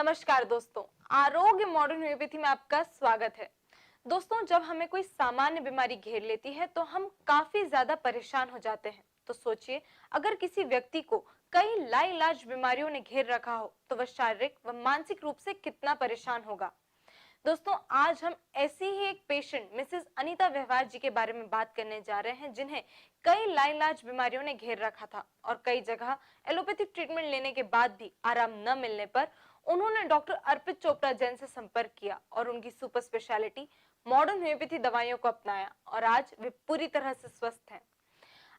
नमस्कार दोस्तों, आरोग्य मॉडर्न होम्योपैथी में आपका स्वागत है। दोस्तों, जब हमें कोई सामान्य बीमारी घेर लेती है तो हम काफी ज्यादा परेशान हो जाते हैं। तो सोचिए, अगर किसी व्यक्ति को कई लाइलाज बीमारियों ने घेर रखा हो तो वह शारीरिक व मानसिक रूप से कितना परेशान होगा। दोस्तों, आज हम ऐसी ही एक पेशेंट मिसेस अनीता व्यवहार जी के बारे में बात करने जा रहे हैं, जिन्हें कई लाइलाज बीमारियों ने घेर रखा था और कई जगह एलोपैथिक ट्रीटमेंट लेने के बाद भी आराम न मिलने पर उन्होंने डॉक्टर अर्पित चोपड़ा जैन से संपर्क किया और उनकी सुपर स्पेशलिटी मॉडर्न होम्योपैथी दवाइयों को अपनाया और आज वे पूरी तरह से स्वस्थ हैं।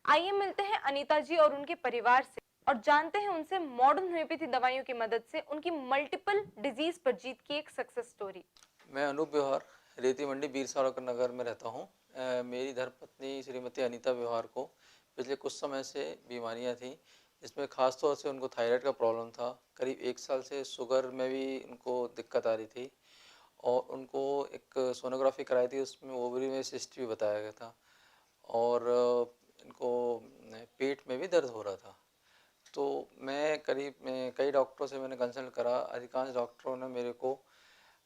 आइए मिलते हैं अनीता जी और उनके परिवार से और जानते हैं उनसे मॉडर्न होम्योपैथी दवाइयों की मदद से उनकी मल्टीपल डिजीज पर जीत की एक सक्सेस स्टोरी। मैं अनूप व्यवहार रेती मंडी बीर सावरकर नगर में रहता हूँ। मेरी धर्मपत्नी श्रीमती अनीता व्यवहार को पिछले कुछ समय से बीमारियाँ थी, जिसमें ख़ास तौर से उनको थायराइड का प्रॉब्लम था। करीब 1 साल से शुगर में भी उनको दिक्कत आ रही थी और उनको एक सोनोग्राफी कराई थी, उसमें ओवरी में सिस्ट भी बताया गया था और इनको पेट में भी दर्द हो रहा था। तो मैं कई डॉक्टरों से मैंने कंसल्ट करा। अधिकांश डॉक्टरों ने मेरे को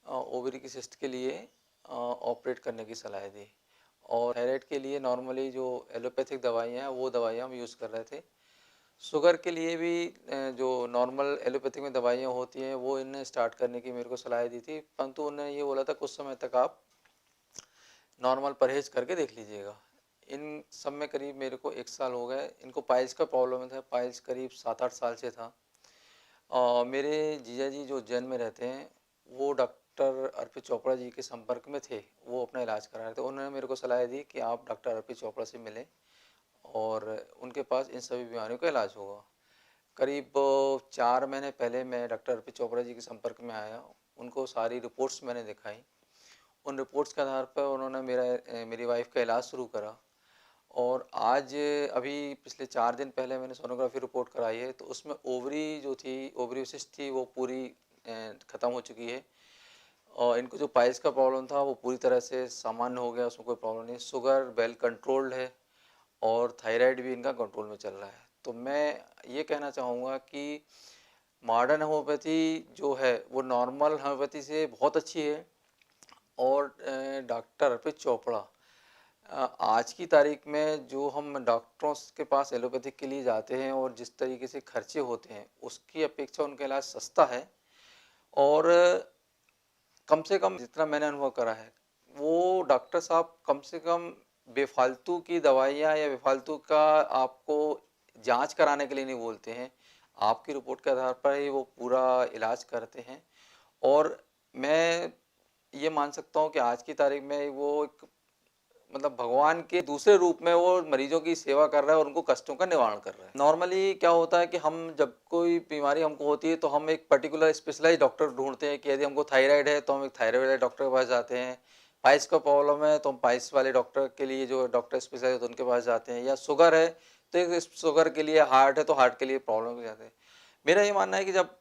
ओवरी की सिस्ट के लिए ऑपरेट करने की सलाह दी और थायराइड के लिए नॉर्मली जो एलोपैथिक दवाइयाँ हैं वो दवाइयाँ हम यूज़ कर रहे थे। शुगर के लिए भी जो नॉर्मल एलोपैथिक में दवाइयाँ होती हैं वो इन्हें स्टार्ट करने की मेरे को सलाह दी थी, परंतु उन्होंने ये बोला था कुछ समय तक आप नॉर्मल परहेज करके देख लीजिएगा। इन सब में करीब मेरे को 1 साल हो गए। इनको पाइल्स का प्रॉब्लम था, पाइल्स करीब 7-8 साल से था। मेरे जीजा जी जो उज्जैन में रहते हैं वो डॉक्टर अर्पित चोपड़ा जी के संपर्क में थे, वो अपना इलाज करा रहे थे। उन्होंने मेरे को सलाह दी कि आप डॉक्टर अर्पित चोपड़ा से मिलें और उनके पास इन सभी बीमारियों का इलाज होगा। करीब 4 महीने पहले मैं डॉक्टर अर्पित चोपड़ा जी के संपर्क में आया, उनको सारी रिपोर्ट्स मैंने दिखाई। उन रिपोर्ट्स के आधार पर उन्होंने मेरी वाइफ का इलाज शुरू करा और आज अभी पिछले 4 दिन पहले मैंने सोनोग्राफी रिपोर्ट कराई है, तो उसमें ओवरी जो थी, ओवरी सिस्ट थी, वो पूरी ख़त्म हो चुकी है और इनको जो पाइल्स का प्रॉब्लम था वो पूरी तरह से सामान्य हो गया, उसमें कोई प्रॉब्लम नहीं। शुगर वेल कंट्रोल्ड है और थायराइड भी इनका कंट्रोल में चल रहा है। तो मैं ये कहना चाहूँगा कि मॉडर्न होम्योपैथी जो है वो नॉर्मल होम्योपैथी से बहुत अच्छी है और डॉक्टर अर्पित चोपड़ा आज की तारीख में जो हम डॉक्टरों के पास एलोपैथिक के लिए जाते हैं और जिस तरीके से खर्चे होते हैं उसकी अपेक्षा उनका इलाज सस्ता है और कम से कम जितना मैंने अनुभव करा है वो डॉक्टर साहब कम से कम बेफालतू की दवाइयाँ या बेफालतू का आपको जांच कराने के लिए नहीं बोलते हैं, आपकी रिपोर्ट के आधार पर ही वो पूरा इलाज करते हैं। और मैं ये मान सकता हूँ कि आज की तारीख में वो एक मतलब भगवान के दूसरे रूप में वो मरीजों की सेवा कर रहा है और उनको कष्टों का निवारण कर रहा है। नॉर्मली क्या होता है कि हम जब कोई बीमारी हमको होती है तो हम एक पर्टिकुलर स्पेशलाइज्ड डॉक्टर ढूंढते हैं कि यदि हमको थायराइड है तो हम एक थायराइड वाले डॉक्टर के पास जाते हैं, पाइल्स का प्रॉब्लम है तो हम पाइल्स वाले डॉक्टर के लिए जो डॉक्टर स्पेशलाइज उनके पास जाते हैं, या शुगर है तो एक शुगर के लिए, हार्ट है तो हार्ट के लिए प्रॉब्लम जाते हैं। मेरा ये मानना है कि जब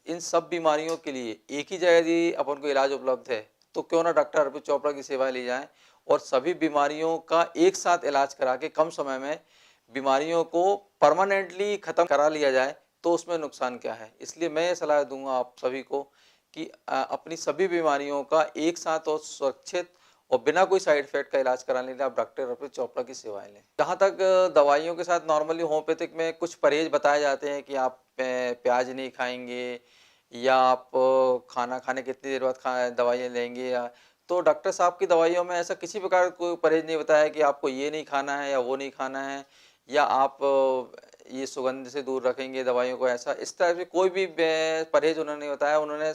इन सब बीमारियों के लिए एक ही जगह यदि अपन को इलाज उपलब्ध है तो क्यों ना डॉक्टर अर्पित चोपड़ा की सेवा ली जाए और सभी बीमारियों का एक साथ इलाज करा के कम समय में बीमारियों को परमानेंटली ख़त्म करा लिया जाए, तो उसमें नुकसान क्या है। इसलिए मैं ये सलाह दूंगा आप सभी को कि अपनी सभी बीमारियों का एक साथ और सुरक्षित और बिना कोई साइड इफेक्ट का इलाज कराने के लिए आप डॉक्टर अर्पित चोपड़ा की सेवाएं लें। जहाँ तक दवाइयों के साथ नॉर्मली होम्योपैथिक में कुछ परहेज बताए जाते हैं कि आप प्याज नहीं खाएंगे या आप खाना खाने के कितनी देर बाद दवाइयाँ लेंगे, या तो डॉक्टर साहब की दवाइयों में ऐसा किसी प्रकार का कोई परहेज नहीं बताया कि आपको ये नहीं खाना है या वो नहीं खाना है, या आप ये सुगंध से दूर रखेंगे दवाइयों को, ऐसा इस तरह से कोई भी परहेज उन्होंने नहीं बताया। उन्होंने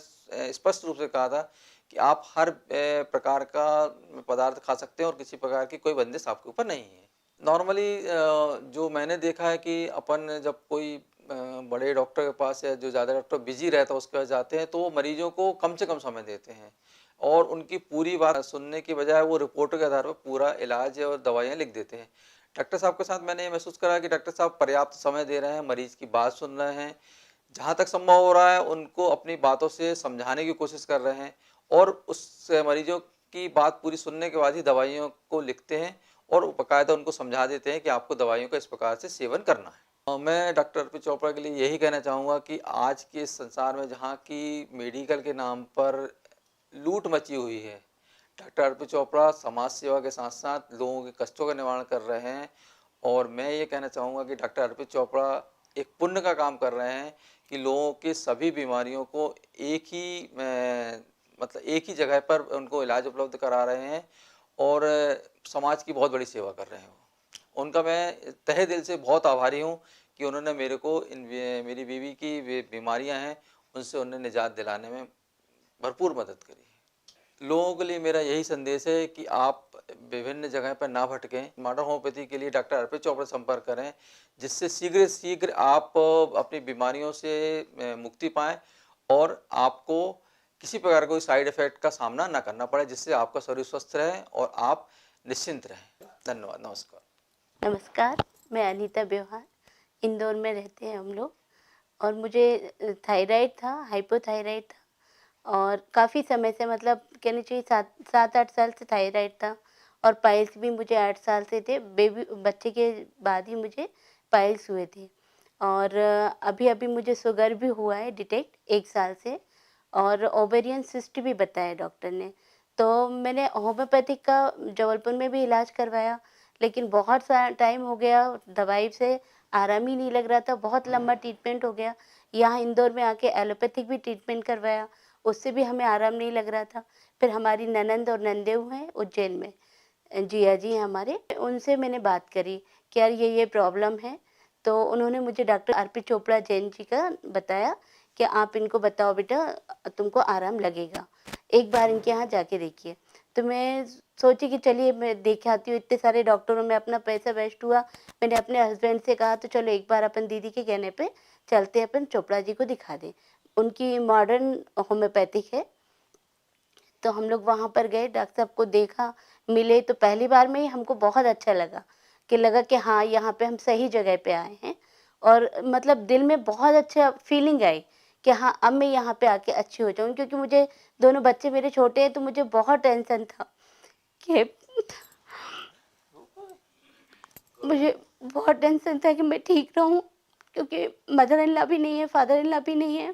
स्पष्ट रूप से कहा था कि आप हर प्रकार का पदार्थ खा सकते हैं और किसी प्रकार की कोई बंदिश आपके ऊपर नहीं है। नॉर्मली जो मैंने देखा है कि अपन जब कोई बड़े डॉक्टर के पास या जो ज़्यादा डॉक्टर बिजी रहता है उसके पास जाते हैं तो वो मरीजों को कम से कम समय देते हैं और उनकी पूरी बात सुनने की बजाय वो रिपोर्ट के आधार पर पूरा इलाज और दवाइयाँ लिख देते हैं। डॉक्टर साहब के साथ मैंने ये महसूस करा कि डॉक्टर साहब पर्याप्त समय दे रहे हैं, मरीज की बात सुन रहे हैं, जहाँ तक संभव हो रहा है उनको अपनी बातों से समझाने की कोशिश कर रहे हैं और उस मरीजों की बात पूरी सुनने के बाद ही दवाइयों को लिखते हैं और बाकायदा उनको समझा देते हैं कि आपको दवाइयों का इस प्रकार से सेवन करना है। मैं डॉक्टर अर्पित चोपड़ा के लिए यही कहना चाहूँगा कि आज के इस संसार में जहाँ की मेडिकल के नाम पर लूट मची हुई है, डॉक्टर अर्पित चोपड़ा समाज सेवा के साथ-साथ लोगों के कष्टों का निवारण कर रहे हैं। और मैं ये कहना चाहूँगा कि डॉक्टर अर्पित चोपड़ा एक पुण्य का काम कर रहे हैं कि लोगों की सभी बीमारियों को एक ही मतलब एक ही जगह पर उनको इलाज उपलब्ध करा रहे हैं और समाज की बहुत बड़ी सेवा कर रहे हैं वो। उनका मैं तहे दिल से बहुत आभारी हूँ कि उन्होंने मेरे को मेरी बीवी की बीमारियाँ हैं, उनसे उन्हें निजात दिलाने में भरपूर मदद करी है। लोगों के लिए मेरा यही संदेश है कि आप विभिन्न जगह पर ना भटकें, मॉडर्न होम्योपैथी के लिए डॉक्टर अर्पित चोपड़ा से संपर्क करें, जिससे शीघ्र शीघ्र आप अपनी बीमारियों से मुक्ति पाएँ और आपको किसी प्रकार कोई साइड इफ़ेक्ट का सामना ना करना पड़े, जिससे आपका शरीर स्वस्थ रहे और आप निश्चिंत रहें। धन्यवाद, नमस्कार। नमस्कार, मैं अनीता व्यवहार, इंदौर में रहते हैं हम लोग। और मुझे थायराइड था, हाइपोथायराइड था और काफ़ी समय से, मतलब कहना चाहिए 7-8 साल से थायराइड था। और पाइल्स भी मुझे 8 साल से थे। बच्चे के बाद ही मुझे पाइल्स हुए थे। और अभी-अभी मुझे शुगर भी हुआ है डिटेक्ट 1 साल से, और ओवेरियन सिस्ट भी बताया डॉक्टर ने। तो मैंने होम्योपैथिक का जबलपुर में भी इलाज करवाया, लेकिन बहुत सा टाइम हो गया, दवाई से आराम ही नहीं लग रहा था, बहुत लंबा ट्रीटमेंट हो गया। यहाँ इंदौर में आके एलोपैथिक भी ट्रीटमेंट करवाया, उससे भी हमें आराम नहीं लग रहा था। फिर हमारी ननंद और नंदेऊ हैं उज्जैन में, जिया जी हैं हमारे, उनसे मैंने बात करी कि यार ये प्रॉब्लम है। तो उन्होंने मुझे डॉक्टर अर्पित चोपड़ा जैन जी का बताया कि आप इनको बताओ बेटा, तुमको आराम लगेगा, एक बार इनके यहाँ जाके देखिए। तो मैं सोची कि चलिए मैं देख आती हूँ, इतने सारे डॉक्टरों में अपना पैसा वेस्ट हुआ। मैंने अपने हस्बैंड से कहा तो चलो एक बार अपन दीदी के कहने पे चलते हैं, अपन चोपड़ा जी को दिखा दें। उनकी मॉडर्न होम्योपैथिक है। तो हम लोग वहाँ पर गए, डॉक्टर साहब को देखा, मिले। तो पहली बार में ही हमको बहुत अच्छा लगा कि हाँ, यहाँ पे हम सही जगह पे आए हैं। और मतलब दिल में बहुत अच्छा फीलिंग आई कि हाँ, अब मैं यहाँ पे आके अच्छी हो जाऊँ, क्योंकि मुझे दोनों बच्चे मेरे छोटे हैं, तो मुझे बहुत टेंशन था कि मुझे बहुत टेंशन था कि मैं ठीक रहूँ, क्योंकि मदर इन लॉ भी नहीं है, फादर इन लॉ भी नहीं है,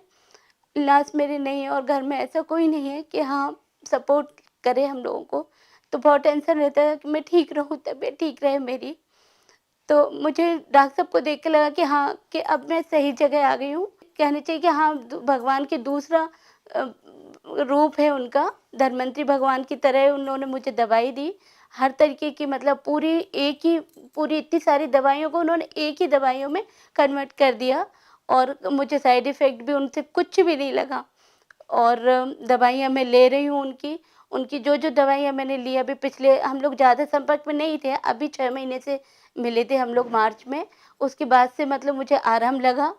लास्ट मेरे नहीं है, और घर में ऐसा कोई नहीं है कि हाँ, सपोर्ट करे हम लोगों को। तो बहुत टेंशन रहता है कि मैं ठीक रहूँ, तबीयत ठीक रहे मेरी। तो मुझे डॉक्टर साहब को देख के लगा कि हाँ, कि अब मैं सही जगह आ गई हूँ। कहना चाहिए कि हाँ, भगवान के दूसरा रूप है उनका, धन्वंतरी भगवान की तरह उन्होंने मुझे दवाई दी। हर तरीके की, मतलब पूरी इतनी सारी दवाइयों को उन्होंने एक ही दवाइयों में कन्वर्ट कर दिया, और मुझे साइड इफ़ेक्ट भी उनसे कुछ भी नहीं लगा। और दवाइयाँ मैं ले रही हूँ उनकी। उनकी जो दवाइयाँ मैंने ली, अभी पिछले हम लोग ज़्यादा संपर्क में नहीं थे, अभी 6 महीने से मिले थे हम लोग मार्च में। उसके बाद से मतलब मुझे आराम लगा।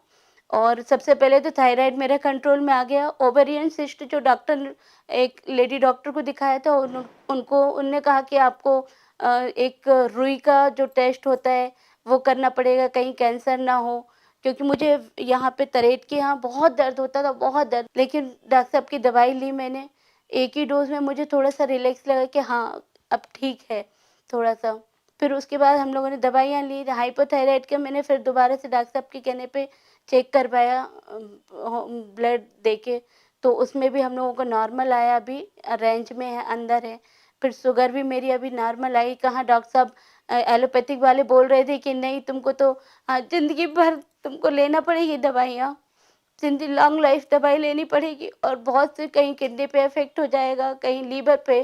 और सबसे पहले तो थायराइड मेरा कंट्रोल में आ गया। ओवेरियन सिस्ट जो डॉक्टर, एक लेडी डॉक्टर को दिखाया था, उन्होंने कहा कि आपको एक रुई का जो टेस्ट होता है वो करना पड़ेगा, कहीं कैंसर ना हो। क्योंकि मुझे यहाँ पे तरेट के यहाँ बहुत दर्द होता था, बहुत दर्द। लेकिन डॉक्टर साहब की दवाई ली मैंने, एक ही डोज में मुझे थोड़ा सा रिलैक्स लगा कि हाँ, अब ठीक है थोड़ा सा। फिर उसके बाद हम लोगों ने दवाइयाँ ली। हाइपोथायराइड का मैंने फिर दोबारा से डॉक्टर साहब के कहने पे चेक करवाया, ब्लड देके। तो उसमें भी हम लोगों को नॉर्मल आया, अभी रेंज में है, अंदर है। फिर शुगर भी मेरी अभी नॉर्मल आई। कहाँ डॉक्टर साहब एलोपैथिक वाले बोल रहे थे कि नहीं, तुमको तो ज़िंदगी भर तुमको लेना पड़ेगी दवाइयाँ, जिंदगी लॉन्ग लाइफ दवाई लेनी पड़ेगी, और बहुत से कहीं किडनी पे इफेक्ट हो जाएगा, कहीं लीवर पे।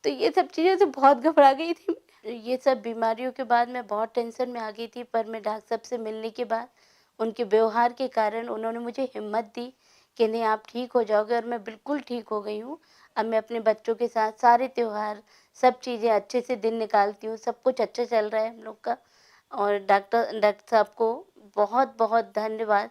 तो ये सब चीज़ें से बहुत घबरा गई थी। ये सब बीमारियों के बाद मैं बहुत टेंशन में आ गई थी, पर मैं डॉक्टर साहब से मिलने के बाद उनके व्यवहार के कारण उन्होंने मुझे हिम्मत दी कि नहीं, आप ठीक हो जाओगे। और मैं बिल्कुल ठीक हो गई हूँ। अब मैं अपने बच्चों के साथ सारे त्योहार, सब चीज़ें अच्छे से दिन निकालती हूँ, सब कुछ अच्छा चल रहा है हम लोग का। और डॉक्टर साहब को बहुत बहुत धन्यवाद,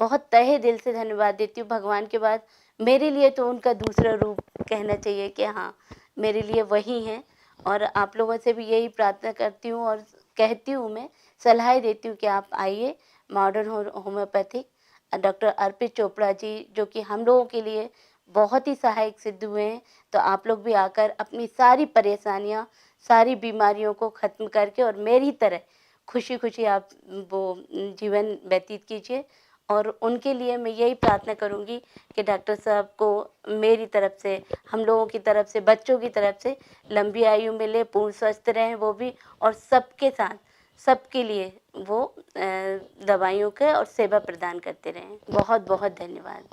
बहुत तहे दिल से धन्यवाद देती हूँ। भगवान के बाद मेरे लिए तो उनका दूसरा रूप कहना चाहिए कि हाँ, मेरे लिए वही हैं। और आप लोगों से भी यही प्रार्थना करती हूँ और कहती हूँ, मैं सलाह देती हूँ कि आप आइए modern homeopathic doctor Arpit Chopra ji, जो कि हम लोगों के लिए बहुत ही सहायक सिद्ध हुए हैं। तो आप लोग भी आकर अपनी सारी परेशानियाँ, सारी बीमारियों को ख़त्म करके, और मेरी तरह खुशी खुशी आप वो जीवन व्यतीत कीजिए। और उनके लिए मैं यही प्रार्थना करूंगी कि डॉक्टर साहब को मेरी तरफ से, हम लोगों की तरफ से, बच्चों की तरफ से लंबी आयु मिले, पूर्ण स्वस्थ रहें वो भी, और सबके साथ सबके लिए वो दवाइयों के और सेवा प्रदान करते रहें। बहुत बहुत धन्यवाद।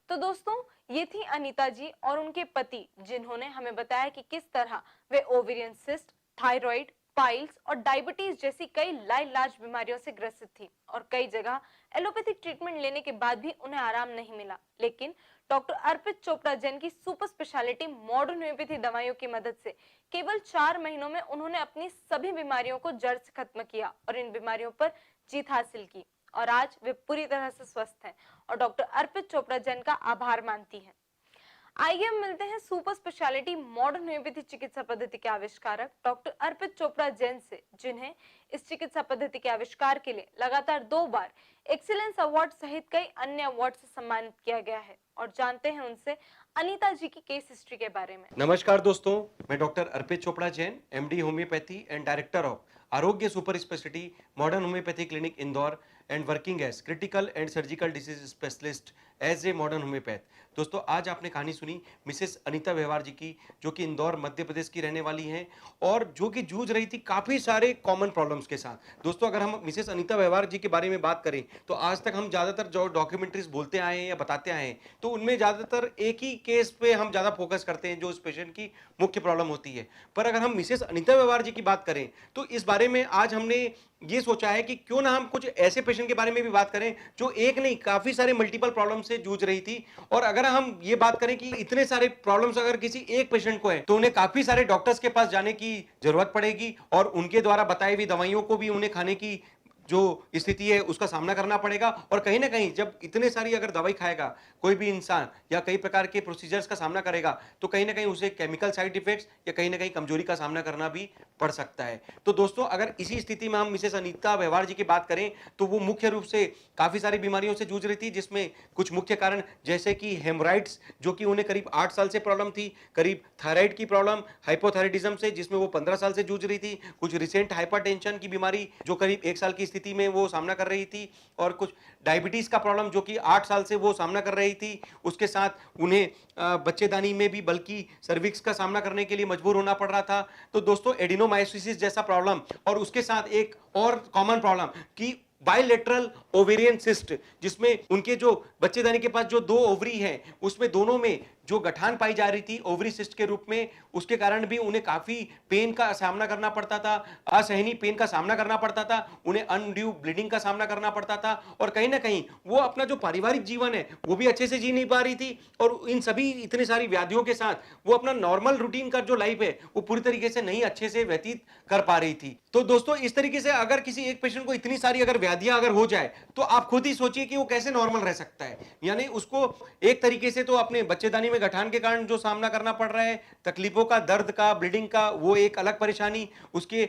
तो दोस्तों, ये थी अनीता जी और उनके पति, जिन्होंने हमें बताया कि किस तरह वे ओवेरियन सिस्ट, थायराइड, पाइल्स और डायबिटीज जैसी कई लाइलाज बीमारियों से ग्रसित थी और कई जगह एलोपैथिक ट्रीटमेंट लेने के बाद भी उन्हें आराम नहीं मिला। लेकिन डॉक्टर अर्पित चोपड़ा जैन की सुपर स्पेशलिटी मॉडर्न होम्योपैथी दवाइयों की मदद से केवल 4 महीनों में उन्होंने अपनी सभी बीमारियों को जड़ से खत्म किया और इन बीमारियों पर जीत हासिल की और आज वे पूरी तरह से स्वस्थ हैं और डॉक्टर अर्पित चोपड़ा जैन का आभार मानती हैं। आइए हम मिलते हैं सुपर स्पेशलिटी मॉडर्न होम्योपैथी चिकित्सा पद्धति के आविष्कारक डॉक्टर अर्पित चोपड़ा जैन से, जिन्हें इस चिकित्सा पद्धति के आविष्कार के लिए लगातार 2 बार एक्सीलेंस अवार्ड सहित कई अन्य अवार्ड से सम्मानित किया गया है, और जानते हैं उनसे अनीता जी की केस हिस्ट्री के बारे में। नमस्कार दोस्तों, मैं doctor Arpit Chopra Jain, MD homeopathy and director of Arogya super speciality modern homeopathy clinic Indore and working as critical and surgical disease specialist as a modern homeopath. दोस्तों, आज आपने कहानी सुनी मिसेस अनीता व्यवहार जी की, जो कि इंदौर मध्य प्रदेश की रहने वाली हैं और जो कि जूझ रही थी काफ़ी सारे कॉमन प्रॉब्लम्स के साथ। दोस्तों, अगर हम मिसेस अनीता व्यवहार जी के बारे में बात करें तो आज तक हम ज़्यादातर जो डॉक्यूमेंट्रीज बोलते आए हैं या बताते आए हैं, तो उनमें ज़्यादातर एक ही केस पे हम ज़्यादा फोकस करते हैं जो उस पेशेंट की मुख्य प्रॉब्लम होती है। पर अगर हम मिसेस अनीता व्यवहार जी की बात करें तो इस बारे में आज हमने ये सोचा है कि क्यों ना हम कुछ ऐसे पेशेंट के बारे में भी बात करें जो एक नहीं काफी सारे मल्टीपल प्रॉब्लम से जूझ रही थी। और अगर हम ये बात करें कि इतने सारे प्रॉब्लम्स अगर किसी एक पेशेंट को है तो उन्हें काफी सारे डॉक्टर्स के पास जाने की जरूरत पड़ेगी और उनके द्वारा बताई हुई दवाइयों को भी उन्हें खाने की जो स्थिति है उसका सामना करना पड़ेगा। और कहीं ना कहीं जब इतने सारी अगर दवाई खाएगा कोई भी इंसान या कई प्रकार के प्रोसीजर्स का सामना करेगा तो कहीं ना कहीं उसे केमिकल साइड इफेक्ट्स या कहीं ना कहीं कमजोरी का सामना करना भी पड़ सकता है। तो दोस्तों, अगर इसी स्थिति में हम मिसेस अनीता व्यवहार जी की बात करें तो वो मुख्य रूप से काफी सारी बीमारियों से जूझ रही थी, जिसमें कुछ मुख्य कारण जैसे कि हेमराइड्स, जो कि उन्हें करीब 8 साल से प्रॉब्लम थी, करीब थायराइड की प्रॉब्लम, हाइपोथायराइडिज्म से जिसमें वो 15 साल से जूझ रही थी, कुछ रिसेंट हाइपरटेंशन की बीमारी जो करीब 1 साल की स्थिति में वो सामना कर रही थी, और कुछ डायबिटीज का प्रॉब्लम जो कि 8 साल से वो सामना कर रही थी। उसके साथ उन्हें बच्चेदानी में भी बल्कि सर्विक्स का सामना करने के लिए मजबूर होना पड़ रहा था। तो दोस्तों, एडिनोमायोसिस जैसा प्रॉब्लम और उसके साथ एक और कॉमन प्रॉब्लम कि बायलेटरल ओवेरियन सिस्ट, जिसमें उनके जो बच्चेदानी के पास जो 2 ओवरी हैं उसमें दोनों में जो गठान पाई जा रही थी ओवरी सिस्ट के रूप में, उसके कारण भी उन्हें काफी पेन का सामना करना पड़ता था, असहनीय पेन का सामना करना पड़ता था, उन्हें अनड्यू ब्लीडिंग का सामना करना पड़ता था और कहीं ना कहीं वो अपना जो पारिवारिक जीवन है वो भी अच्छे से जी नहीं पा रही थी। और इन सभी इतनी सारी व्याधियों के साथ वो अपना नॉर्मल रूटीन का जो लाइफ है वो पूरी तरीके से नहीं अच्छे से व्यतीत कर पा रही थी। तो दोस्तों, इस तरीके से अगर किसी एक पेशेंट को इतनी सारी अगर व्याधियां अगर हो जाए तो आप खुद ही सोचिए कि वो कैसे नॉर्मल रह सकता है। यानी उसको एक तरीके से तो अपने बच्चेदानी में गठान के कारण जो सामना करना पड़ रहा है, तकलीफों का, दर्द का, ब्लीडिंग का, वो एक अलग परेशानी, उसके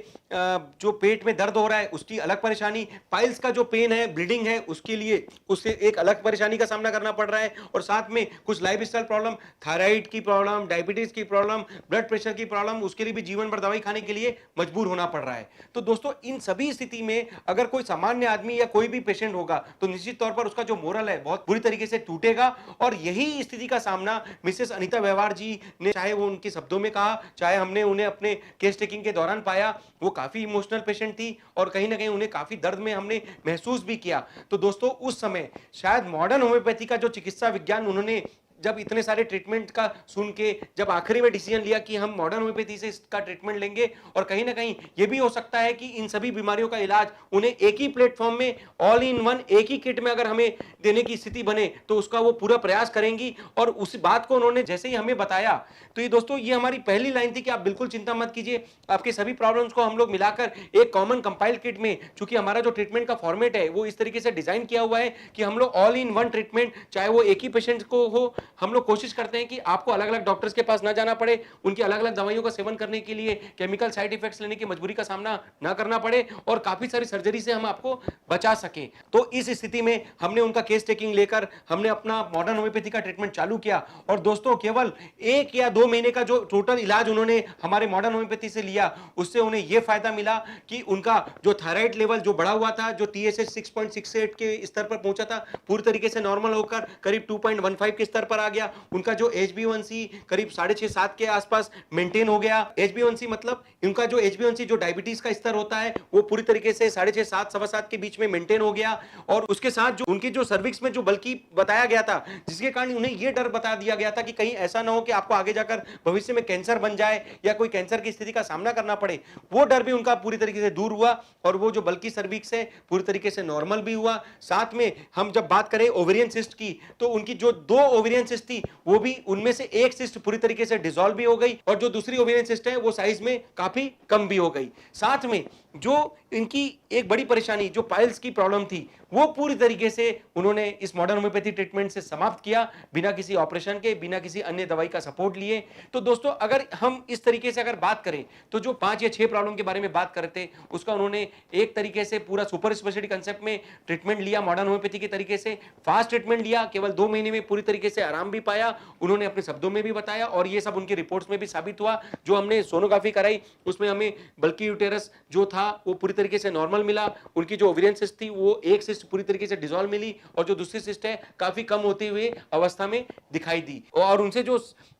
जो पेट में दर्द हो रहा है उसकी अलग परेशानी, पाइल्स का जो पेन है, ब्लीडिंग है, उसके लिए उससे एक अलग परेशानी का सामना करना पड़ रहा है, और साथ में कुछ लाइफस्टाइल प्रॉब्लम, थायराइड की प्रॉब्लम, डायबिटीज की प्रॉब्लम, ब्लड प्रेशर की प्रॉब्लम, उसके लिए भी जीवन भर दवाई खाने के लिए मजबूर होना पड़ रहा है। तो दोस्तों, इन सभी स्थिति में अगर कोई सामान्य आदमी या कोई भी पेशेंट होगा तो निश्चित तौर पर उसका जो मोरल है बहुत बुरी तरीके से टूटेगा। और यही स्थिति का सामना मिसेस अनीता व्यवहार जी ने, चाहे वो उनके शब्दों में कहा, चाहे हमने उन्हें अपने केस टेकिंग के दौरान पाया, वो काफी इमोशनल पेशेंट थी और कहीं ना कहीं उन्हें काफी दर्द में हमने महसूस भी किया। तो दोस्तों, उस समय शायद मॉडर्न होम्योपैथी का जो चिकित्सा विज्ञान उन्होंने जब इतने सारे ट्रीटमेंट का सुन के जब आखिरी में डिसीजन लिया कि हम मॉडर्न होम्योपैथी से इसका ट्रीटमेंट लेंगे, और कहीं ना कहीं ये भी हो सकता है कि इन सभी बीमारियों का इलाज उन्हें एक ही प्लेटफॉर्म में, ऑल इन वन, एक ही किट में अगर हमें देने की स्थिति बने तो उसका वो पूरा प्रयास करेंगी। और उस बात को उन्होंने जैसे ही हमें बताया तो ये दोस्तों, ये हमारी पहली लाइन थी कि आप बिल्कुल चिंता मत कीजिए, आपके सभी प्रॉब्लम्स को हम लोग मिलाकर एक कॉमन कंपाइल्ड किट में, चूंकि हमारा जो ट्रीटमेंट का फॉर्मेट है वो इस तरीके से डिजाइन किया हुआ है कि हम लोग ऑल इन वन ट्रीटमेंट, चाहे वो एक ही पेशेंट को हो, हम लोग कोशिश करते हैं कि आपको अलग अलग डॉक्टर्स के पास ना जाना पड़े, उनकी अलग अलग दवाइयों का सेवन करने के लिए केमिकल साइड इफेक्ट्स लेने की मजबूरी का सामना ना करना पड़े और काफी सारी सर्जरी से हम आपको बचा सकें। तो इस स्थिति में हमने उनका केस टेकिंग लेकर हमने अपना मॉडर्न होम्योपैथी का ट्रीटमेंट चालू किया और दोस्तों केवल 1 या 2 महीने का जो टोटल इलाज उन्होंने हमारे मॉडर्न होम्योपैथी से लिया, उससे उन्हें यह फायदा मिला कि उनका जो थायराइड लेवल जो बढ़ा हुआ था, जो TSH 6.68 के स्तर पर पहुंचा था, पूरी तरीके से नॉर्मल होकर करीब 2.15 के स्तर पर आ गया। उनका जो HbA1c करीब 6.5-7 के आसपास मेंटेन हो गया। HbA1c मतलब उनका जो HbA1c जो डायबिटीज का स्तर होता है वो पूरी तरीके से 6.5-7 सवा 7 के बीच में मेंटेन हो गया। और उसके साथ जो उनकी जो सर्विक्स में जो बल्कि बताया गया था, जिसके कारण उन्हें यह डर बता दिया गया था कि कहीं ऐसा ना हो कि आपको आगे जाकर भविष्य में कैंसर बन जाए या कोई कैंसर की स्थिति का सामना करना पड़े, वो डर भी उनका पूरी तरीके से दूर हुआ और वो जो बल्कि सर्विक्स है पूरी तरीके से नॉर्मल भी हुआ। साथ में हम जब बात करें ओवेरियन सिस्ट की, तो उनकी जो 2 ओवेरियन सिस्ट थी वो भी उनमें से एक सिस्ट पूरी तरीके से डिसॉल्व भी हो गई और जो दूसरी ओवेरियन सिस्ट है वो साइज में काफी कम भी हो गई। साथ में जो इनकी एक बड़ी परेशानी जो पाइल्स की प्रॉब्लम थी वो पूरी तरीके से उन्होंने इस मॉडर्न होम्योपैथी ट्रीटमेंट से समाप्त किया, बिना किसी ऑपरेशन के, बिना किसी अन्य दवाई का सपोर्ट लिए। तो दोस्तों अगर हम इस तरीके से अगर बात करें तो जो 5 या 6 प्रॉब्लम के बारे में बात करते उसका उन्होंने एक तरीके से पूरा सुपर स्पेशलिटी कंसेप्ट में ट्रीटमेंट लिया, मॉडर्न होम्योपैथी के तरीके से फास्ट ट्रीटमेंट लिया, केवल 2 महीने में पूरी तरीके से आराम भी पाया, उन्होंने अपने शब्दों में भी बताया और ये सब उनकी रिपोर्ट्स में भी साबित हुआ। जो हमने सोनोग्राफी कराई उसमें हमें बल्कि यूटेरस जो था वो पूरी तरीके से नॉर्मल मिला, उनकी जो ओवेरियन सिस्ट थी वो एक सिस्ट पूरी तरीके से डिसॉल्व मिली और जो दूसरी सिस्ट है काफी कम होते हुए अवस्था में दिखाई दी। और उनसे जो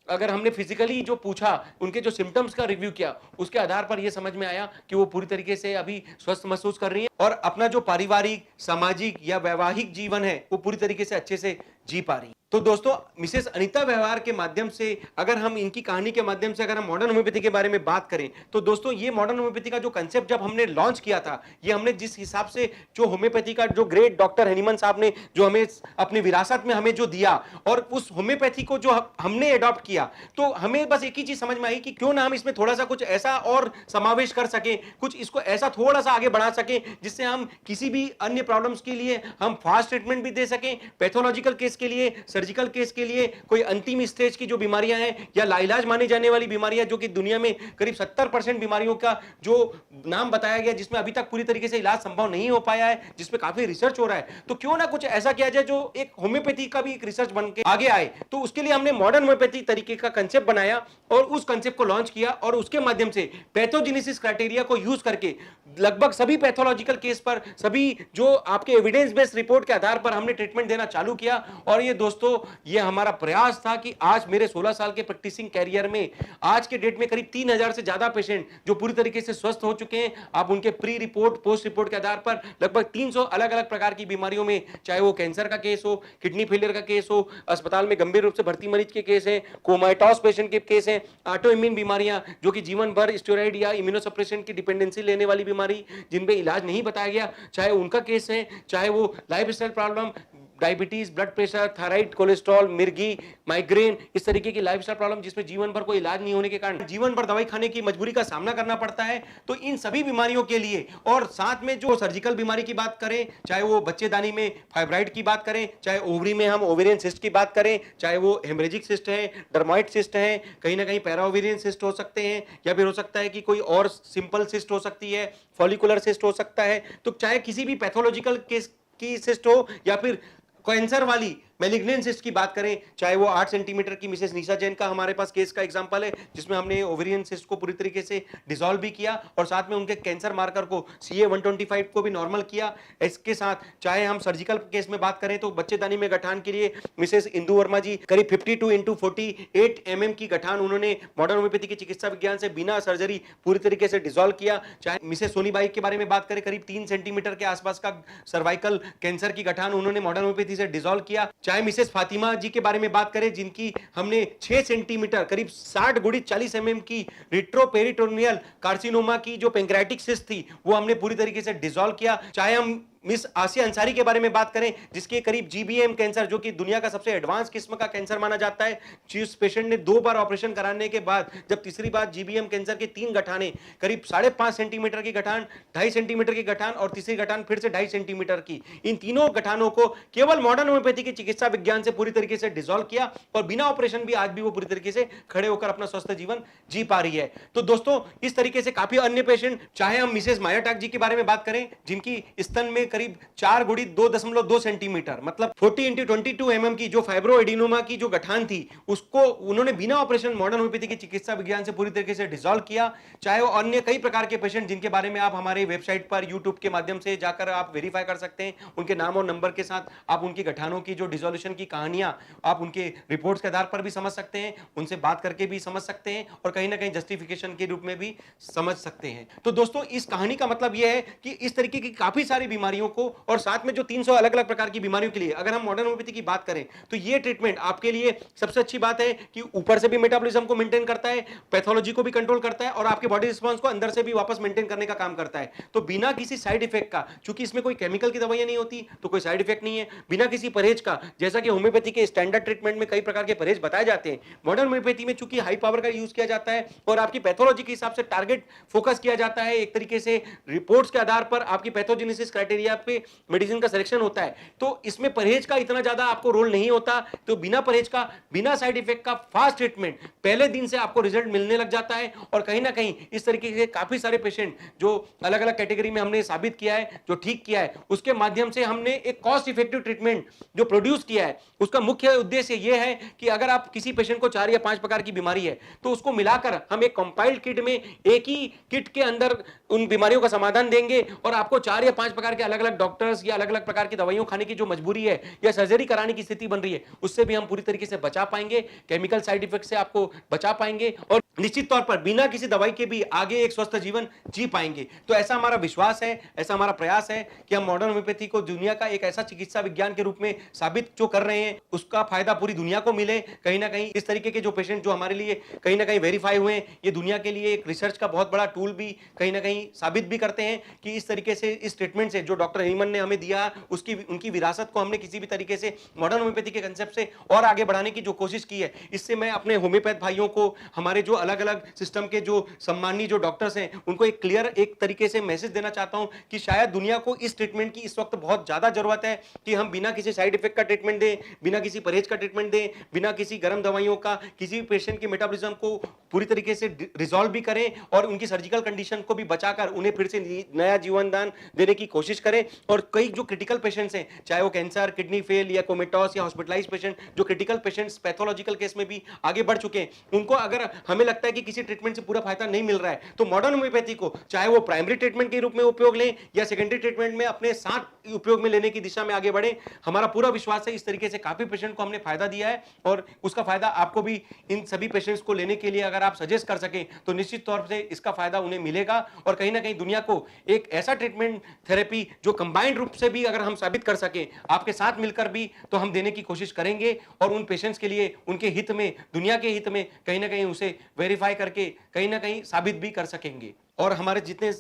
अगर हमने फिजिकली जो पूछा, उनके जो सिम्टम्स का रिव्यू किया, उसके आधार पर यह समझ में आया कि वो पूरी तरीके से अभी स्वस्थ महसूस कर रही है और अपना जो पारिवारिक, सामाजिक या वैवाहिक जीवन है वो पूरी तरीके से अच्छे से जी पा रही है। तो दोस्तों मिसेस अनीता व्यवहार के माध्यम से अगर हम इनकी कहानी के माध्यम से अगर हम मॉडर्न होम्योपैथी के बारे में बात करें तो दोस्तों ये मॉडर्न होम्योपैथी का जो कंसेप्ट जब हमने लॉन्च किया था, ये हमने जिस हिसाब से जो होम्योपैथी का जो ग्रेट डॉक्टर हनीमन साहब ने जो हमें अपनी विरासत में हमें जो दिया और उस होम्योपैथी को जो हमने अडॉप्ट किया, तो हमें बस एक ही चीज समझ में आई कि क्यों ना हम इसमें थोड़ा सा कुछ ऐसा और समावेश कर सकें, कुछ इसको ऐसा थोड़ा सा आगे बढ़ा सकें जिससे हम किसी भी अन्य प्रॉब्लम्स के लिए हम फास्ट ट्रीटमेंट भी दे सकें, पैथोलॉजिकल केस के लिए, सर्जिकल केस के लिए, कोई अंतिम स्टेज की जो बीमारियां हैं या लाइलाज मानी जाने वाली बीमारियां जो कि दुनिया में करीब 70% बीमारियों का जो नाम बताया गया जिसमें अभी तक पूरी तरीके से इलाज संभव नहीं हो पाया है, जिसपे काफी रिसर्च हो रहा है, तो क्यों ना कुछ ऐसा किया जाए जो एक होम्योपैथी का भी एक रिसर्च बन के आगे आए। तो उसके लिए हमने मॉडर्न होम्योपैथी तरीके का कंसेप्ट बनाया और उस कंसेप्ट को लॉन्च किया और उसके माध्यम से पैथोजेनेसिस क्राइटेरिया को यूज करके लगभग सभी पैथोलॉजिकल केस पर, सभी जो आपके एविडेंस बेस्ड रिपोर्ट के आधार पर हमने ट्रीटमेंट देना चालू किया। और ये दोस्तों ये हमारा प्रयास था कि आज मेरे 16 साल के प्रैक्टिसिंग कैरियर में आज के डेट में करीब 3000 से ज्यादा पेशेंट जो पूरी तरीके से स्वस्थ हो चुके हैं। आप उनके प्री रिपोर्ट, पोस्ट रिपोर्ट के आधार पर लगभग 300 अलग अलग प्रकार की बीमारियों में, चाहे वो कैंसर का केस हो, किडनी फेलियर का केस हो, अस्पताल में गंभीर रूप से भर्ती मरीज के केस हैं, कोमाइटॉस पेशेंट के केस हैं, ऑटो इम्यून बीमारियां जो कि जीवन भर स्टेरॉइड या इम्यूनोसप्रेशन की डिपेंडेंसी लेने वाली बीमारी जिन पे इलाज नहीं बताया गया, चाहे उनका केस है, चाहे वो lifestyle problem, diabetes, blood pressure, thyroid, cholesterol, मिर्गी, माइग्रेन, इस तरीके की लाइफस्टाइल प्रॉब्लम जिसमें जीवन भर कोई इलाज नहीं होने के कारण जीवन भर दवाई खाने की मजबूरी का सामना करना पड़ता है। तो इन सभी बीमारियों के लिए और साथ में जो सर्जिकल बीमारी की बात करें, चाहे वो बच्चेदानी में फाइब्राइड की बात करें, चाहे ओवरी में हम ओवेरियन सिस्ट की बात करें, चाहे वो हेमरेजिक सिस्ट है, डर्मोइड सिस्ट है, कहीं ना कहीं पैरा ओवेरियन सिस्ट हो सकते हैं, या फिर हो सकता है कि कोई और सिंपल सिस्ट हो सकती है, फॉलिकुलर सिस्ट हो सकता है। तो चाहे किसी भी पैथोलॉजिकल केस की सिस्ट हो या फिर कैंसर वाली मैलिग्नेंट सिस्ट की बात करें, चाहे वो 8 सेंटीमीटर की मिसेस निशा जैन का हमारे पास केस का एग्जांपल है जिसमें हमने ओवेरियन सिस्ट को पूरी तरीके से डिसॉल्व भी किया और साथ में उनके कैंसर मार्कर को CA-125 को भी नॉर्मल किया। इसके साथ चाहे हम सर्जिकल केस में बात करें तो बच्चेदानी में गठान के लिए मिसेस इंदु वर्मा जी करीब 52x48 mm की गठान उन्होंने मॉडर्न होम्योपैथी की चिकित्सा विज्ञान से बिना सर्जरी पूरी तरीके से डिसॉल्व किया। चाहे मिसेस सोनीबाई के बारे में बात करें, करीब 3 सेंटीमीटर के आसपास का सर्वाइकल कैंसर की गठान उन्होंने मॉडर्न होम्योपैथी से डिसॉल्व किया। चाहे मिसेस फातिमा जी के बारे में बात करें जिनकी हमने 6 सेंटीमीटर करीब 60 × 40 mm की रिट्रोपेरिटोनियल कार्सिनोमा की जो पैंक्रियाटिक सिस्ट थी वो हमने पूरी तरीके से डिसॉल्व किया। चाहे हम मिस आसिया अंसारी के बारे में बात करें, जिसके करीब GBM कैंसर, जो कि दुनिया का सबसे एडवांस किस्म का कैंसर माना जाता है, जिस पेशेंट ने 2 बार ऑपरेशन कराने के बाद जब तीसरी बार GBM कैंसर के 3 गठाने, करीब 5.5 सेंटीमीटर की गठान, 2.5 सेंटीमीटर की गठान और तीसरी गठान फिर से 2.5 सेंटीमीटर की, इन तीनों गठानों को केवल मॉडर्न होम्योपैथी की चिकित्सा विज्ञान से पूरी तरीके से डिसॉल्व किया और बिना ऑपरेशन भी आज भी वो पूरी तरीके से खड़े होकर अपना स्वस्थ जीवन जी पा रही है। तो दोस्तों, इस तरीके से काफी अन्य पेशेंट, चाहे हम मिसेस मायाटाक जी के बारे में बात करें, जिनकी स्तन में करीब 4 गुड़ी 2.2 सेंटीमीटर मतलब 40 × 22 mm की जो फाइब्रो एडिनोमा की जो गठान थी, उसको उन्होंने बिना ऑपरेशन मॉडर्न होम्योपैथी की चिकित्सा विज्ञान से पूरी तरीके से डिसॉल्व किया। चाहे वो अन्य कई प्रकार के पेशेंट, जिनके बारे में आप हमारे वेबसाइट पर यूट्यूब के माध्यम से जाकर आप वेरीफाई कर सकते हैं, उनके नाम और नंबर के साथ आप उनकी गठानों की जो डिसोल्यूशन की कहानियां आप उनके रिपोर्ट्स के आधार पर भी समझ सकते हैं, उनसे बात करके भी समझ सकते हैं और कहीं ना कहीं जस्टिफिकेशन के रूप में भी समझ सकते हैं। तो दोस्तों, इस कहानी का मतलब यह है कि इस तरीके की काफी सारी बीमारियों को और साथ में जो 300 अलग अलग प्रकार की बीमारियों के लिए अगर हम मॉडर्न होम्योपैथी की बात करें तो ये ट्रीटमेंट आपके लिए सबसे अच्छी बात है कि ऊपर से भी मेटाबॉलिज्म को मेंटेन करता है, पैथोलॉजी को भी कंट्रोल करता है और आपके बॉडी रिस्पांस को अंदर से भी वापस मेंटेन करने का काम करता है। तो बिना किसी साइड इफेक्ट का, चूंकि इसमें कोई केमिकल की दवाइयां नहीं होती तो कोई साइड इफेक्ट नहीं है, बिना किसी परहेज का, जैसा कि होम्योपैथी के स्टैंडर्ड ट्रीटमेंट में कई प्रकार के परहेज बताए जाते हैं, मॉडर्न होम्योपैथी में चूंकि हाई पावर का यूज किया जाता है और आपकी पैथोलॉजी के हिसाब से टारगेट फोकस किया जाता है, एक तरीके से रिपोर्ट्स के आधार पर आपकी पैथोजेनेसिस क्राइटेरिया पे मेडिसिन का सिलेक्शन होता है, तो इसमें परहेज का इतना ज्यादा आपको रोल नहीं होता। तो बिना परहेज का, बिना साइड इफेक्ट का फास्ट ट्रीटमेंट, पहले दिन से आपको रिजल्ट मिलने लग जाता है। और कहीं ना कहीं इस तरीके से काफी सारे पेशेंट जो अलग अलग कैटेगरी में हमने साबित किया है, जो ठीक किया है, उसके माध्यम से हमने एक कॉस्ट इफेक्टिव ट्रीटमेंट जो प्रोड्यूस किया है, उसका मुख्य उद्देश्य यह है कि अगर आप किसी पेशेंट को 4 या 5 प्रकार की बीमारी है तो उसको मिलाकर हम एक कंपाइल्ड किट में, एक ही किट के अंदर उन बीमारियों का समाधान देंगे और आपको 4 या 5 प्रकार के अलग अलग डॉक्टर्स या अलग अलग प्रकार की दवाइयों खाने की जो मजबूरी है या सर्जरी कराने की स्थिति बन रही है, उससे भी हम पूरी तरीके से बचा पाएंगे, केमिकल साइड इफेक्ट से आपको बचा पाएंगे और निश्चित तौर पर बिना किसी दवाई के भी आगे एक स्वस्थ जीवन जी पाएंगे। तो ऐसा हमारा विश्वास है, ऐसा हमारा प्रयास है कि हम मॉडर्न होम्योपैथी को दुनिया का एक ऐसा चिकित्सा विज्ञान के रूप में साबित जो कर रहे हैं, उसका फायदा पूरी दुनिया को मिले। कहीं ना कहीं इस तरीके के जो पेशेंट जो हमारे लिए कहीं ना कहीं वेरीफाई हुए, ये दुनिया के लिए एक रिसर्च का बहुत बड़ा टूल भी कहीं ना कहीं साबित भी करते हैं कि इस तरीके से, इस ट्रीटमेंट से जो डॉक्टर हेमन ने हमें दिया, उसकी उनकी विरासत को हमने किसी भी तरीके से मॉडर्न होम्योपैथी के कंसेप्ट से और आगे बढ़ाने की जो कोशिश की है, इससे मैं अपने होम्योपैथ भाइयों को, हमारे जो अलग अलग सिस्टम के जो सम्मानी जो डॉक्टर्स हैं, उनको एक क्लियर एक तरीके से मैसेज देना चाहता हूं कि शायद दुनिया को इस ट्रीटमेंट की इस वक्त बहुत ज्यादा जरूरत है कि हम बिना किसी साइड इफेक्ट का ट्रीटमेंट दें, बिना किसी परहेज का ट्रीटमेंट दें, बिना किसी गर्म दवाइयों का, किसी पेशेंट के मेटाबॉलिज्म को पूरी तरीके से रिजॉल्व भी करें और उनकी सर्जिकल कंडीशन को भी बचाकर उन्हें फिर से नया जीवन दान देने की कोशिश करें। और कई जो क्रिटिकल पेशेंट्स हैं, चाहे वो कैंसर, किडनी फेल या कोमेटॉस या हॉस्पिटलाइज्ड पेशेंट, जो क्रिटिकल पेशेंट्स पैथोलॉजिकल केस में भी आगे बढ़ चुके हैं, उनको अगर हमें लगता है कि किसी ट्रीटमेंट से पूरा फायदा नहीं मिल रहा है तो मॉडर्न होम्योपैथी को चाहे वो प्राइमरी ट्रीटमेंट के रूप में उपयोग लें या सेकेंडरी ट्रीटमेंट में अपने साथ उपयोग में लेने की दिशा में आगे बढ़े। हमारा पूरा विश्वास है इस तरीके से काफी पेशेंट को हमने फायदा दिया है और उसका फायदा आपको भी इन सभी पेशेंट्स को लेने के लिए अगर आप सजेस्ट कर सकें तो निश्चित तौर से इसका फायदा उन्हें मिलेगा और कहीं ना कहीं दुनिया को एक ऐसा ट्रीटमेंट थेरेपी जो कंबाइंड रूप से भी अगर हम साबित कर सकें आपके साथ मिलकर भी, तो हम देने की कोशिश करेंगे और उन पेशेंट्स के लिए, उनके हित में, दुनिया के हित में कहीं ना कहीं उसे वेरीफाई करके कहीं ना कहीं साबित भी कर सकेंगे। और हमारे जितने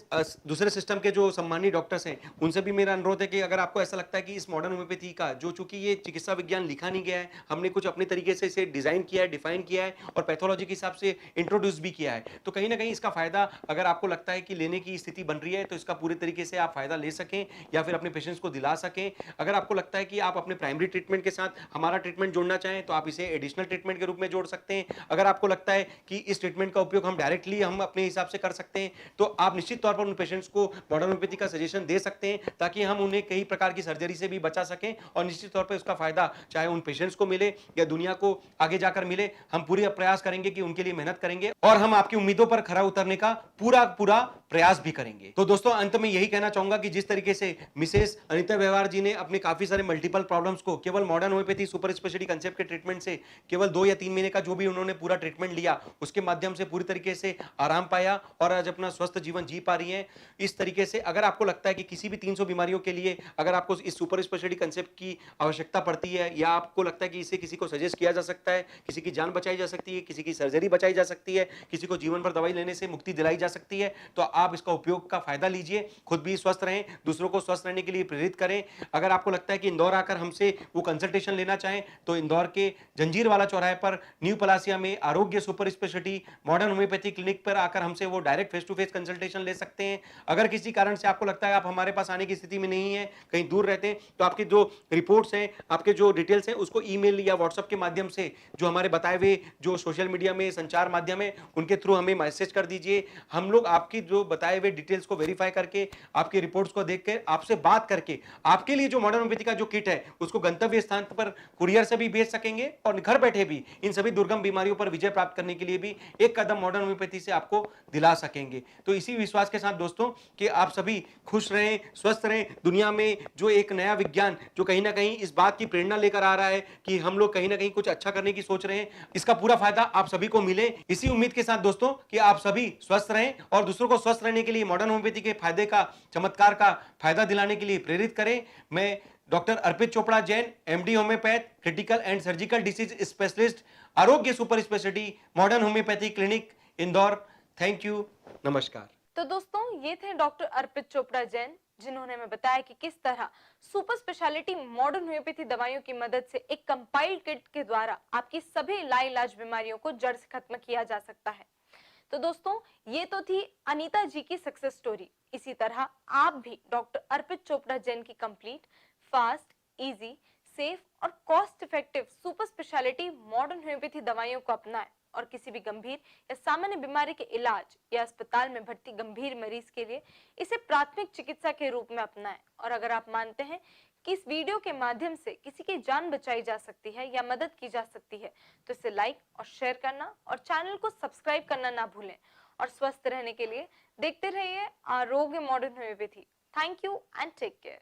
दूसरे सिस्टम के जो सम्मानी डॉक्टर्स हैं, उनसे भी मेरा अनुरोध है कि अगर आपको ऐसा लगता है कि इस मॉडर्न होम्योपैथी का जो, चूंकि ये चिकित्सा विज्ञान लिखा नहीं गया है, हमने कुछ अपने तरीके से इसे डिजाइन किया है, डिफाइन किया है और पैथोलॉजी के हिसाब से इंट्रोड्यूस भी किया है, तो कहीं ना कहीं इसका फायदा अगर आपको लगता है कि लेने की स्थिति बन रही है तो इसका पूरे तरीके से आप फायदा ले सकें या फिर अपने पेशेंट्स को दिला सकें। अगर आपको लगता है कि आप अपने प्राइमरी ट्रीटमेंट के साथ हमारा ट्रीटमेंट जोड़ना चाहें तो आप इसे एडिशनल ट्रीटमेंट के रूप में जोड़ सकते हैं। अगर आपको लगता है कि इस ट्रीटमेंट का उपयोग हम डायरेक्टली हम अपने हिसाब से कर सकते हैं तो आप निश्चित तौर पर उन पेशेंट्स को मॉडर्न होम्योपैथी का सजेशन दे सकते हैं ताकि हम उन्हें कई प्रकार की सर्जरी से भी बचा सकें और निश्चित तौर पर उसका फायदा चाहे उन पेशेंट्स को मिले या दुनिया को आगे जाकर मिले। हम पूरी प्रयास करेंगे कि उनके लिए मेहनत करेंगे और हम आपकी उम्मीदों पर खरा उतरने का पूरा प्रयास भी करेंगे। तो दोस्तों, अंत में यही कहना चाहूंगा कि जिस तरीके से मिसेस अनीता व्यवहार जी ने अपने काफी सारे मल्टीपल प्रॉब्लम्स को केवल modern homeopathy super speciality concept के ट्रीटमेंट से केवल 2 या 3 महीने का जो भी उन्होंने पूरा ट्रीटमेंट लिया उसके माध्यम से पूरी तरीके से आराम पाया और आज अपना स्वस्थ जीवन जी पा रही है। इस तरीके से अगर आपको लगता है कि किसी भी 300 बीमारियों के लिए अगर आपको इस सुपर स्पेशलिटी कंसेप्ट की आवश्यकता पड़ती है या आपको लगता है कि इसे किसी को सजेस्ट किया जा सकता है, किसी की जान बचाई जा सकती है, किसी की सर्जरी बचाई जा सकती है, किसी को जीवन भर दवाई लेने से मुक्ति दिलाई जा सकती है, तो आप इसका उपयोग का फायदा लीजिए, खुद भी स्वस्थ रहें, दूसरों को स्वस्थ रहने के लिए प्रेरित करें। अगर आपको लगता है कि इंदौर आकर हमसे वो कंसल्टेशन लेना चाहें तो इंदौर के जंजीर वाला चौराहे पर न्यू पलासिया में Arogya super speciality modern homeopathy clinic पर आकर हमसे वो direct face to face consultation ले सकते हैं। अगर किसी कारण से आपको लगता है आप हमारे पास आने की स्थिति में नहीं है, कहीं दूर रहते हैं, तो आपकी जो रिपोर्ट्स हैं, आपके जो डिटेल्स हैं, उसको ईमेल या व्हाट्सएप के माध्यम से जो हमारे बताए हुए जो सोशल मीडिया में संचार माध्यम है उनके थ्रू हमें मैसेज कर दीजिए। हम लोग आपकी जो बताए हुए डिटेल्स को वेरीफाई करके, आपकी रिपोर्ट्स को देख कर, आपसे बात करके आपके लिए जो मॉडर्न होम्योपैथी का जो किट है उसको गंतव्य स्थान पर कुरियर से भी भेज सकेंगे और घर बैठे भी इन सभी दुर्गम बीमारियों पर विजय प्राप्त करने के लिए भी एक कदम मॉडर्न होम्योपैथी से आपको दिला सकेंगे। तो इसी विश्वास के साथ दोस्तों कि आप सभी खुश रहें, स्वस्थ रहें। दुनिया में जो एक नया विज्ञान जो कहीं ना कहीं इस बात की प्रेरणा लेकर आ रहा है कि हम लोग कहीं ना कहीं कुछ अच्छा करने की सोच रहे हैं, इसका पूरा फायदा आप सभी को मिले, इसी उम्मीद के साथ दोस्तों कि आप सभी स्वस्थ रहें और दूसरों को स्वस्थ रहने के लिए मॉडर्न होम्योपैथी के फायदे का, चमत्कार का फायदा दिलाने के लिए प्रेरित करें। मैं doctor Arpit Chopra Jain, MD homeopath, critical and surgical disease specialist, Arogya super speciality modern homeopathy clinic Indore. Thank you, नमस्कार। तो दोस्तों ये थे डॉक्टर अर्पित चोपड़ा जैन, जिन्होंने हमें बताया कि किस तरह सुपर स्पेशलिटी मॉडर्न होम्योपैथी दवाइयों की मदद से एक कंपाइल्ड किट के द्वारा आपकी सभी लाइलाज बीमारियों को जड़ से खत्म किया जा सकता है। तो दोस्तों ये तो थी अनीता जी की सक्सेस स्टोरी। इसी तरह आप भी डॉक्टर अर्पित चोपड़ा जैन की कंप्लीट, फास्ट, इजी, सेफ और cost effective super speciality modern homeopathy दवाइयों को अपनाएं और किसी भी गंभीर या सामान्य बीमारी के इलाज या अस्पताल में भर्ती गंभीर मरीज के लिए इसे प्राथमिक चिकित्सा के रूप में अपनाएं। और अगर आप मानते हैं कि इस वीडियो के माध्यम से किसी की जान बचाई जा सकती है या मदद की जा सकती है तो इसे लाइक और शेयर करना और चैनल को सब्सक्राइब करना ना भूलें। और स्वस्थ रहने के लिए देखते रहिए Arogya modern homoeopathy. Thank you and take care.